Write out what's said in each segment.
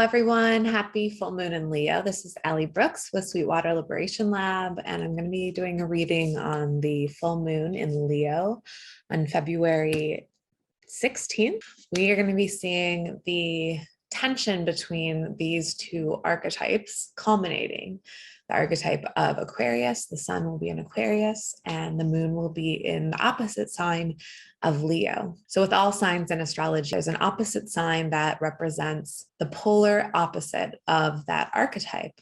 everyone. Happy full moon in Leo. This is Allie Brooks with Sweetwater Liberation Lab, and I'm going to be doing a reading on the full moon in Leo on February 16th. We are going to be seeing the tension between these two archetypes culminating. The archetype of Aquarius, the sun will be in Aquarius, and the moon will be in the opposite sign of Leo. So with all signs in astrology, there's an opposite sign that represents the polar opposite of that archetype.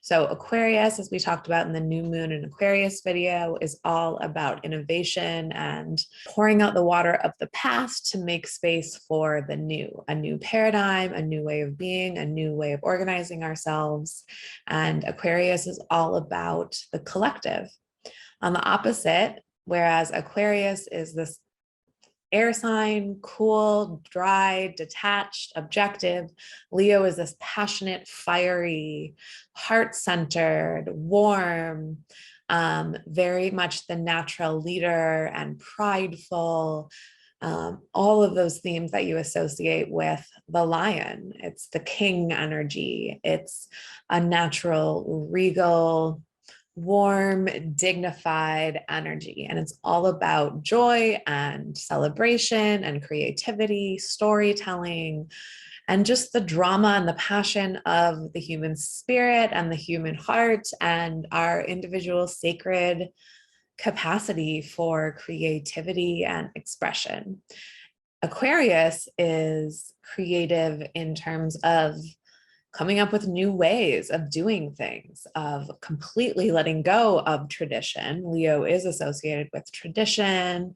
So Aquarius, as we talked about in the new moon in Aquarius video, is all about innovation and pouring out the water of the past to make space for the new, a new paradigm, a new way of being, a new way of organizing ourselves. And Aquarius is all about the collective. On the opposite, whereas Aquarius is this air sign, cool, dry, detached, objective. Leo is this passionate, fiery, heart-centered, warm, very much the natural leader and prideful, all of those themes that you associate with the lion. It's the king energy. It's a natural, regal, warm, dignified energy. And it's all about joy and celebration and creativity, storytelling, and just the drama and the passion of the human spirit and the human heart and our individual sacred capacity for creativity and expression. Aquarius is creative in terms of coming up with new ways of doing things, of completely letting go of tradition. Leo is associated with tradition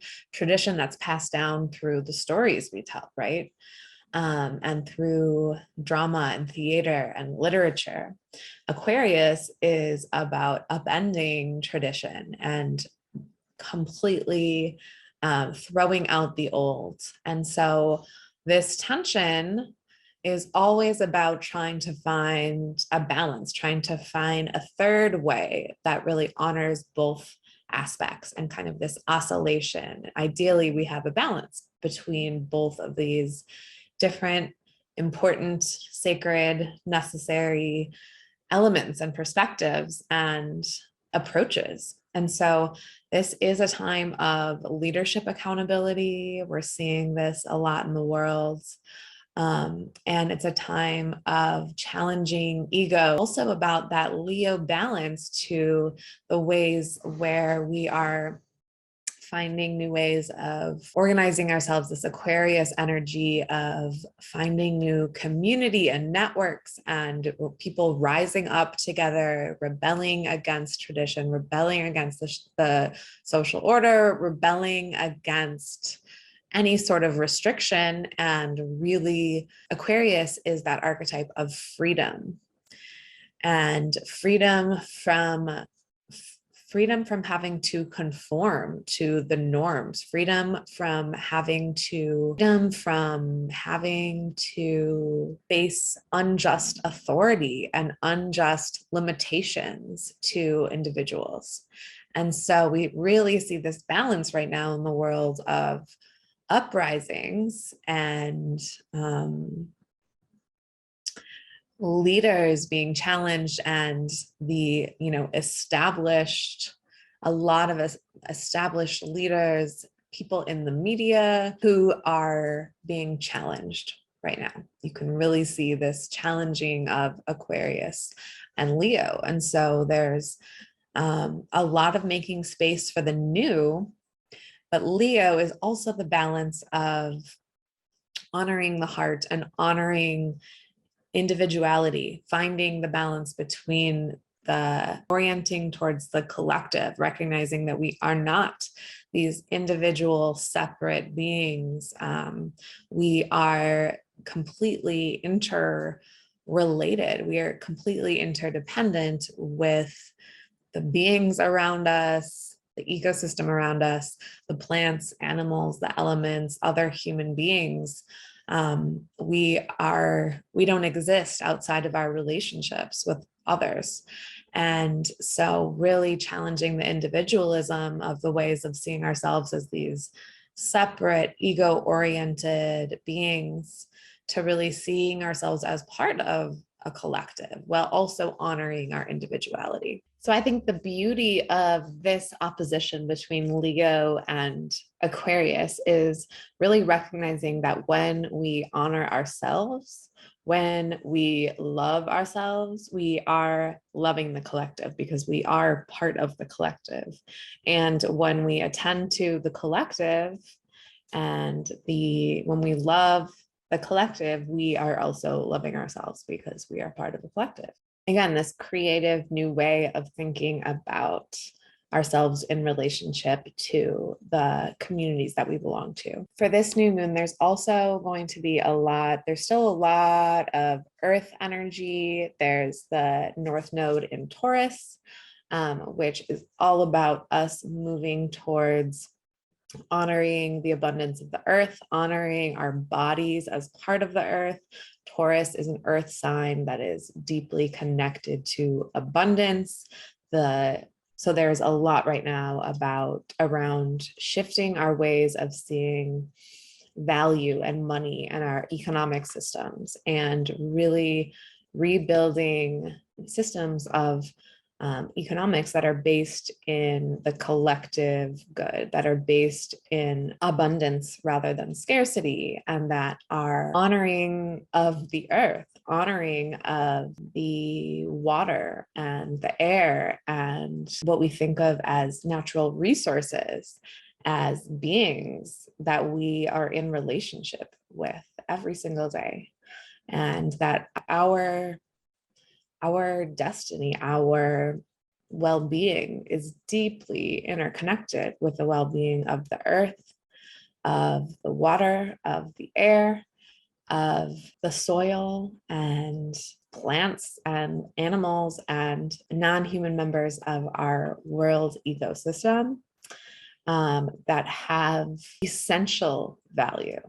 that's passed down through the stories we tell, right? And through drama and theater and literature. Aquarius is about upending tradition and completely throwing out the old. And so this tension is always about trying to find a balance, trying to find a third way that really honors both aspects and kind of this oscillation. Ideally, we have a balance between both of these different, important, sacred, necessary elements and perspectives and approaches. And so this is a time of leadership accountability. We're seeing this a lot in the world. And it's a time of challenging ego, also about that Leo balance to the ways where we are finding new ways of organizing ourselves, this Aquarius energy of finding new community and networks and people rising up together, rebelling against tradition, rebelling against the social order, rebelling against any sort of restriction. And really, Aquarius is that archetype of freedom and freedom from having to conform to the norms, freedom from having to face unjust authority and unjust limitations to individuals. And so we really see this balance right now in the world of uprisings and leaders being challenged and the, a lot of established leaders, people in the media who are being challenged right now. You can really see this challenging of Aquarius and Leo. And so there's a lot of making space for the new, but Leo is also the balance of honoring the heart and honoring individuality, finding the balance between the orienting towards the collective, recognizing that we are not these individual separate beings. We are completely interrelated. We are completely interdependent with the beings around us, the ecosystem around us, the plants, animals, the elements, other human beings. We don't exist outside of our relationships with others. And so really challenging the individualism of the ways of seeing ourselves as these separate, ego-oriented beings to really seeing ourselves as part of a collective while also honoring our individuality. So I think the beauty of this opposition between Leo and Aquarius is really recognizing that when we honor ourselves, when we love ourselves, we are loving the collective because we are part of the collective. And when we attend to the collective and when we love the collective, we are also loving ourselves because we are part of the collective. Again, this creative new way of thinking about ourselves in relationship to the communities that we belong to. For this new moon, there's also going to be there's still a lot of earth energy. There's the North Node in Taurus, which is all about us moving towards honoring the abundance of the earth, honoring our bodies as part of the earth. Taurus is an earth sign that is deeply connected to abundance. So there's a lot right now around shifting our ways of seeing value and money and our economic systems, and really rebuilding systems of economics that are based in the collective good, that are based in abundance rather than scarcity, and that are honoring of the earth, honoring of the water and the air and what we think of as natural resources, as beings that we are in relationship with every single day, and that our destiny, our well-being is deeply interconnected with the well-being of the earth, of the water, of the air, of the soil, and plants and animals and non-human members of our world ecosystem that have essential value.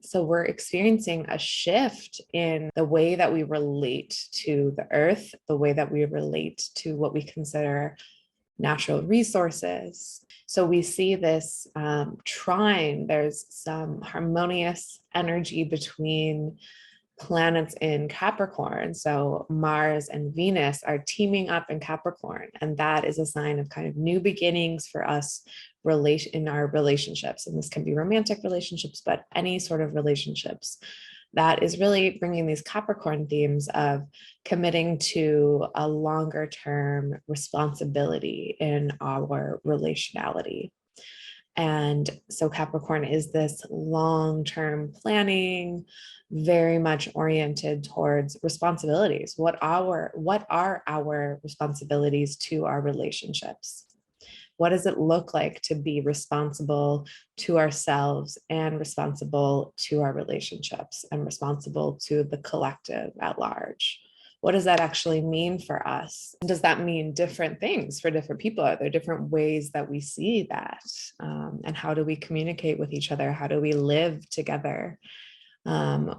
So we're experiencing a shift in the way that we relate to the earth, the way that we relate to what we consider natural resources. So we see this trine, there's some harmonious energy between planets in Capricorn. So Mars and Venus are teaming up in Capricorn, and that is a sign of kind of new beginnings for us in our relationships. And this can be romantic relationships, but any sort of relationships. That is really bringing these Capricorn themes of committing to a longer term responsibility in our relationality. And so Capricorn is this long-term planning, very much oriented towards responsibilities. What are our responsibilities to our relationships? What does it look like to be responsible to ourselves and responsible to our relationships and responsible to the collective at large? What does that actually mean for us? Does that mean different things for different people? Are there different ways that we see that? And how do we communicate with each other? How do we live together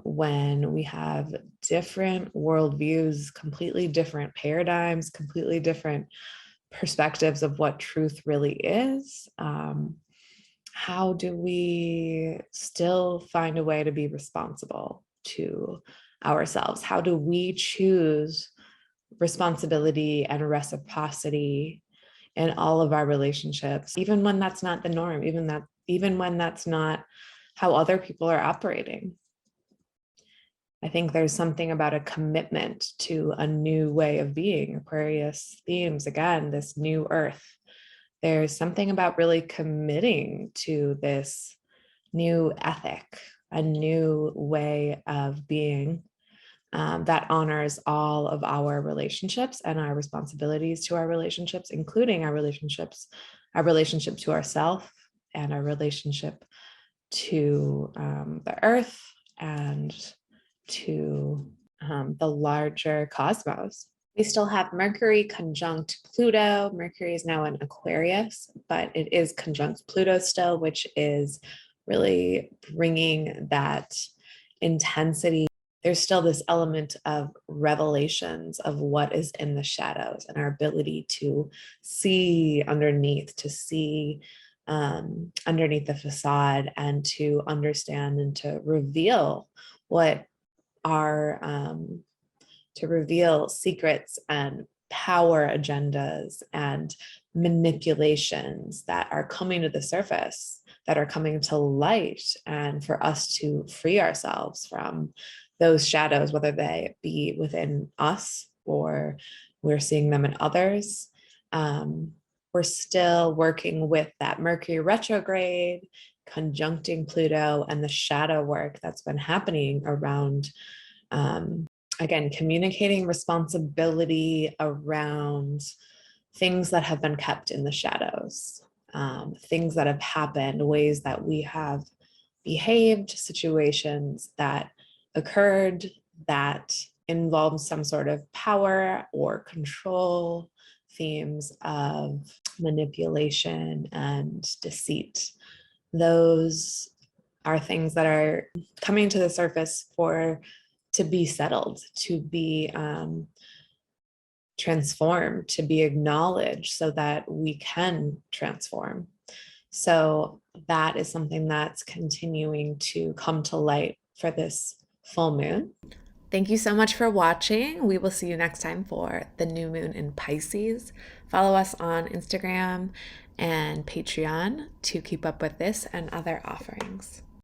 when we have different worldviews, completely different paradigms, completely different perspectives of what truth really is? How do we still find a way to be responsible to ourselves? How do we choose responsibility and reciprocity in all of our relationships, even when that's not the norm, even when that's not how other people are operating? I think there's something about a commitment to a new way of being. Aquarius themes, again, this new earth. There's something about really committing to this new ethic, a new way of being that honors all of our relationships and our responsibilities to our relationships, including our relationship to ourselves and our relationship to the earth and to the larger cosmos. We still have Mercury conjunct Pluto. Mercury is now in Aquarius, but it is conjunct Pluto still, which is really bringing that intensity. There's still this element of revelations of what is in the shadows and our ability to see underneath, to see underneath the facade, and to understand and to reveal what are to reveal secrets and power agendas and manipulations that are coming to the surface, that are coming to light, and for us to free ourselves from those shadows, whether they be within us or we're seeing them in others. We're still working with that Mercury retrograde, conjuncting Pluto, and the shadow work that's been happening around, again, communicating responsibility around things that have been kept in the shadows, things that have happened, ways that we have behaved, situations that occurred that involve some sort of power or control, themes of manipulation and deceit. Those are things that are coming to the surface to be settled, to be transformed, to be acknowledged so that we can transform. So that is something that's continuing to come to light for this full moon. Thank you so much for watching. We will see you next time for the new moon in Pisces. Follow us on Instagram and Patreon to keep up with this and other offerings.